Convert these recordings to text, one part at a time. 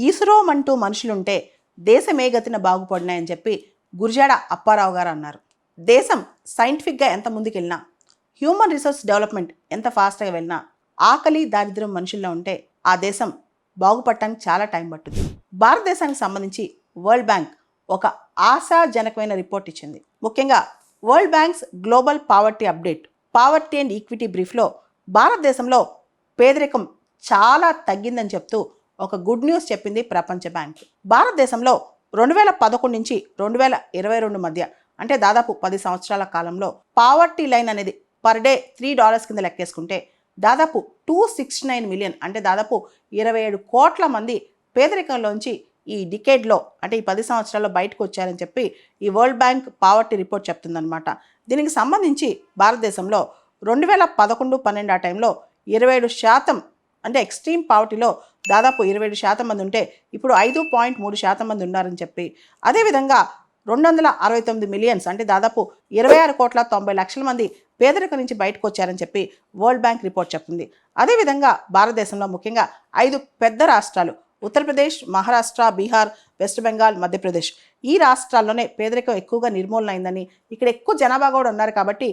ఈసురోమంటూ మనుషులుంటే దేశమే గతిన బాగుపడినాయని చెప్పి గురజాడ అప్పారావు గారు అన్నారు. దేశం సైంటిఫిక్గా ఎంత ముందుకెళ్ళినా, హ్యూమన్ రిసోర్స్ డెవలప్మెంట్ ఎంత ఫాస్ట్గా వెళ్ళినా, ఆకలి దారిద్ర్యం మనుషుల్లో ఉంటే ఆ దేశం బాగుపడటానికి చాలా టైం పట్టుద్ది. భారతదేశానికి సంబంధించి వరల్డ్ బ్యాంక్ ఒక ఆశాజనకమైన రిపోర్ట్ ఇచ్చింది. ముఖ్యంగా World Bank's global poverty update, poverty and equity బ్రీఫ్లో భారతదేశంలో పేదరికం చాలా తగ్గిందని చెప్తూ ఒక గుడ్ న్యూస్ చెప్పింది ప్రపంచ బ్యాంక్. భారతదేశంలో 2011 నుంచి 2022 మధ్య, అంటే దాదాపు 10 సంవత్సరాల కాలంలో పావర్టీ లైన్ అనేది పర్ డే $3 కింద లెక్కేసుకుంటే దాదాపు 269 మిలియన్, అంటే దాదాపు 27 కోట్ల మంది పేదరికంలోంచి ఈ డికేడ్లో, అంటే ఈ 10 సంవత్సరాల్లో బయటకు వచ్చారని చెప్పి ఈ వరల్డ్ బ్యాంక్ పావర్టీ రిపోర్ట్ చెప్తుందన్నమాట. దీనికి సంబంధించి భారతదేశంలో 2011-12 ఆ టైంలో 27%, అంటే ఎక్స్ట్రీమ్ పావర్టీలో దాదాపు 27% మంది ఉంటే ఇప్పుడు 5.3% మంది ఉన్నారని చెప్పి, అదేవిధంగా 269 మిలియన్స్, అంటే దాదాపు 26,90,00,000 మంది పేదరికం నుంచి బయటకు వచ్చారని చెప్పి వరల్డ్ బ్యాంక్ రిపోర్ట్ చెప్తుంది. అదేవిధంగా భారతదేశంలో ముఖ్యంగా 5 పెద్ద రాష్ట్రాలు, ఉత్తరప్రదేశ్, మహారాష్ట్ర, బీహార్, వెస్ట్ బెంగాల్, మధ్యప్రదేశ్, ఈ రాష్ట్రాల్లోనే పేదరికం ఎక్కువగా నిర్మూలన అయిందని, ఇక్కడ ఎక్కువ జనాభా కూడా ఉన్నారు కాబట్టి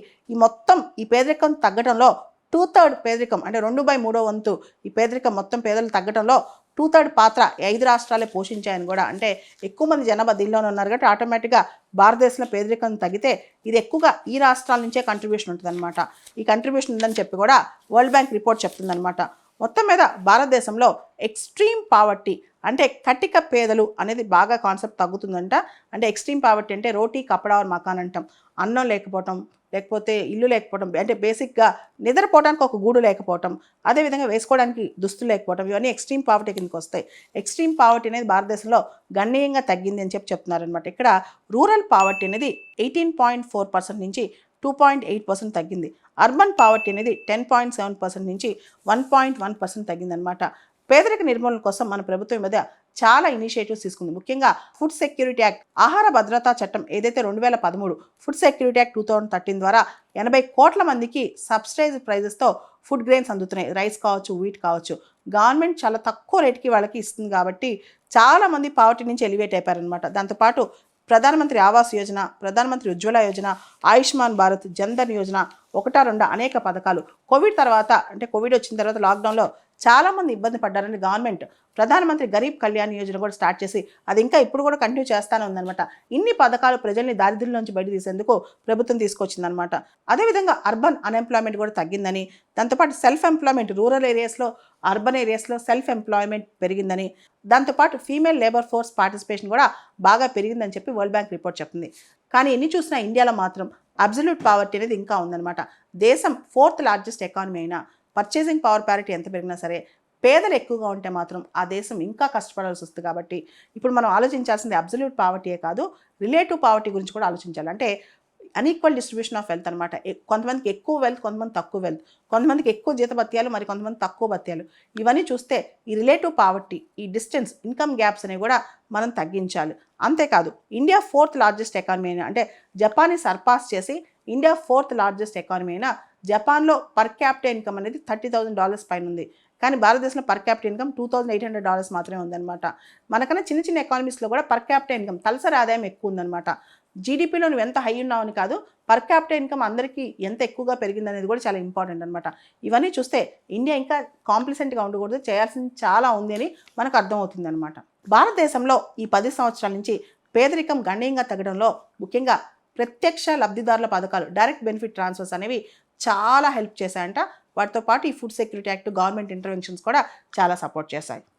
ఈ పేదరికం తగ్గడంలో 2/3 పేదరికం, అంటే 2/3 వంతు ఈ పేదరికం మొత్తం పేదలు తగ్గడంలో 2/3 పాత్ర 5 రాష్ట్రాలే పోషించాయని కూడా, అంటే ఎక్కువ మంది జనాభా దీనిలోనే ఉన్నారు కాబట్టి ఆటోమేటిక్గా భారతదేశంలో పేదరికం తగ్గితే ఇది ఎక్కువగా ఈ రాష్ట్రాల నుంచే కంట్రిబ్యూషన్ ఉంటుందన్నమాట. ఈ కంట్రిబ్యూషన్ ఉందని చెప్పి కూడా వరల్డ్ బ్యాంక్ రిపోర్ట్ చెప్తుందన్నమాట. మొత్తం మీద భారతదేశంలో ఎక్స్ట్రీమ్ పావర్టీ, అంటే కటిక పేదలు అనేది బాగా కాన్సెప్ట్ తగ్గుతుందంట. అంటే ఎక్స్ట్రీమ్ పావర్టీ అంటే రోటీ కపడా और మకాన్ అంటాం. అన్నం లేకపోవటం, లేకపోతే ఇల్లు లేకపోవడం, అంటే బేసిక్గా నిద్రపోవడానికి ఒక గూడు లేకపోవటం, అదేవిధంగా వేసుకోవడానికి దుస్తులు లేకపోవటం, ఇవన్నీ ఎక్స్ట్రీమ్ పావర్టీ కిందకి వస్తాయి. ఎక్స్ట్రీమ్ పావర్టీ అనేది భారతదేశంలో గణనీయంగా తగ్గింది అని చెప్తున్నారనమాట. ఇక్కడ రూరల్ పావర్టీ అనేది 18.4% నుంచి 2.8% తగ్గింది. అర్బన్ పావర్టీ అనేది 10.7% నుంచి 1.1% తగ్గిందనమాట. పేదరిక నిర్మూలన కోసం మన ప్రభుత్వం ఈ మధ్య చాలా ఇనిషియేటివ్స్ తీసుకుంది. ముఖ్యంగా ఫుడ్ సెక్యూరిటీ యాక్ట్, ఆహార భద్రతా చట్టం ఏదైతే 2013, ఫుడ్ సెక్యూరిటీ యాక్ట్ 2013 ద్వారా 80 కోట్ల మందికి సబ్సిడైజ్డ్ ప్రైజెస్తో ఫుడ్ గ్రెయిన్స్ అందుతున్నాయి. రైస్ కావచ్చు, వీట్ కావచ్చు. గవర్నమెంట్ చాలా తక్కువ రేటుకి వాళ్ళకి ఇస్తుంది కాబట్టి చాలామంది పావర్టీ నుంచి ఎలివేట్ అయిపోయారనమాట. దాంతోపాటు ప్రధానమంత్రి ఆవాస్ యోజన, ప్రధానమంత్రి ఉజ్వల యోజన, ఆయుష్మాన్ భారత్, జన్ధన్ యోజన, 1-2 అనేక పథకాలు. కోవిడ్ తర్వాత, అంటే కోవిడ్ వచ్చిన తర్వాత లాక్డౌన్లో చాలామంది ఇబ్బంది పడ్డారని గవర్నమెంట్ ప్రధానమంత్రి గరీబ్ కళ్యాణ్ యోజన కూడా స్టార్ట్ చేసి అది ఇంకా ఇప్పుడు కూడా కంటిన్యూ చేస్తానే ఉందన్నమాట. ఇన్ని పథకాలు ప్రజల్ని దారిద్ర్యంలోంచి బయట తీసేందుకు ప్రభుత్వం తీసుకొచ్చిందనమాట. అదేవిధంగా అర్బన్ అన్ఎంప్లాయ్మెంట్ కూడా తగ్గిందని, దాంతోపాటు సెల్ఫ్ ఎంప్లాయ్మెంట్ రూరల్ ఏరియాస్లో, అర్బన్ ఏరియాస్లో సెల్ఫ్ ఎంప్లాయ్మెంట్ పెరిగిందని, దాంతోపాటు ఫీమేల్ లేబర్ ఫోర్స్ పార్టిసిపేషన్ కూడా బాగా పెరిగిందని చెప్పి వరల్డ్ బ్యాంక్ రిపోర్ట్ చెప్తుంది. కానీ ఎన్ని చూసినా ఇండియాలో మాత్రం అబ్సల్యూట్ పావర్టీ అనేది ఇంకా ఉందన్నమాట. దేశం 4th లార్జెస్ట్ ఎకానమీ అయినా, పర్చేసింగ్ పవర్ ప్యారిటీ ఎంత పెరిగినా సరే పేదలు ఎక్కువగా ఉంటే మాత్రం ఆ దేశం ఇంకా కష్టపడాల్సి వస్తుంది. కాబట్టి ఇప్పుడు మనం ఆలోచించాల్సింది అబ్సల్యూట్ పావర్టీయే కాదు, రిలేటివ్ పావర్టీ గురించి కూడా ఆలోచించాలి. అంటే అన్ఈక్వల్ డిస్ట్రిబ్యూషన్ ఆఫ్ వెల్త్ అనమాట. కొంతమందికి ఎక్కువ వెల్త్, కొంతమంది తక్కువ వెల్త్, కొంతమందికి ఎక్కువ జీతభత్యాలు, మరి కొంతమంది తక్కువ భత్యాలు. ఇవన్నీ చూస్తే ఈ రిలేటివ్ పావర్టీ, ఈ డిస్టెన్స్, ఇన్కమ్ గ్యాప్స్ అనేవి కూడా మనం తగ్గించాలి. అంతేకాదు ఇండియా 4th లార్జెస్ట్ ఎకానమీ అయినా, అంటే జపాన్ని సర్పాస్ చేసి ఇండియా 4th లార్జెస్ట్ ఎకానమీ అయినా జపాన్లో పర్ క్యాపిటల్ ఇన్కమ్ అనేది $30,000 పైన ఉంది. కానీ భారతదేశంలో పర్ క్యాపిటల్ ఇన్కమ్ $2,800 మాత్రమే ఉందన్నమాట. మనకన్నా చిన్న చిన్న ఎకానమీస్లో కూడా పర్ క్యాపిటల్ ఇన్కమ్, తలసరి ఆదాయం ఎక్కువ ఉందన్నమాట. జీడిపిలో నువ్వు ఎంత హై ఉన్నావని కాదు, పర్ క్యాపిటల్ ఇన్కమ్ అందరికీ ఎంత ఎక్కువగా పెరిగింది అనేది కూడా చాలా ఇంపార్టెంట్ అనమాట. ఇవన్నీ చూస్తే ఇండియా ఇంకా కాంప్లిసెంట్గా ఉండకూడదు, చేయాల్సింది చాలా ఉంది అని మనకు అర్థమవుతుంది అనమాట. భారతదేశంలో ఈ 10 సంవత్సరాల నుంచి పేదరికం గణనీయంగా తగ్గడంలో ముఖ్యంగా ప్రత్యక్ష లబ్ధిదారుల పథకాలు, డైరెక్ట్ బెనిఫిట్ ట్రాన్స్ఫర్స్ అనేవి చాలా హెల్ప్ చేశాయంట. వాటితో పాటు ఈ food security act, government interventions కూడా చాలా సపోర్ట్ చేశాయి.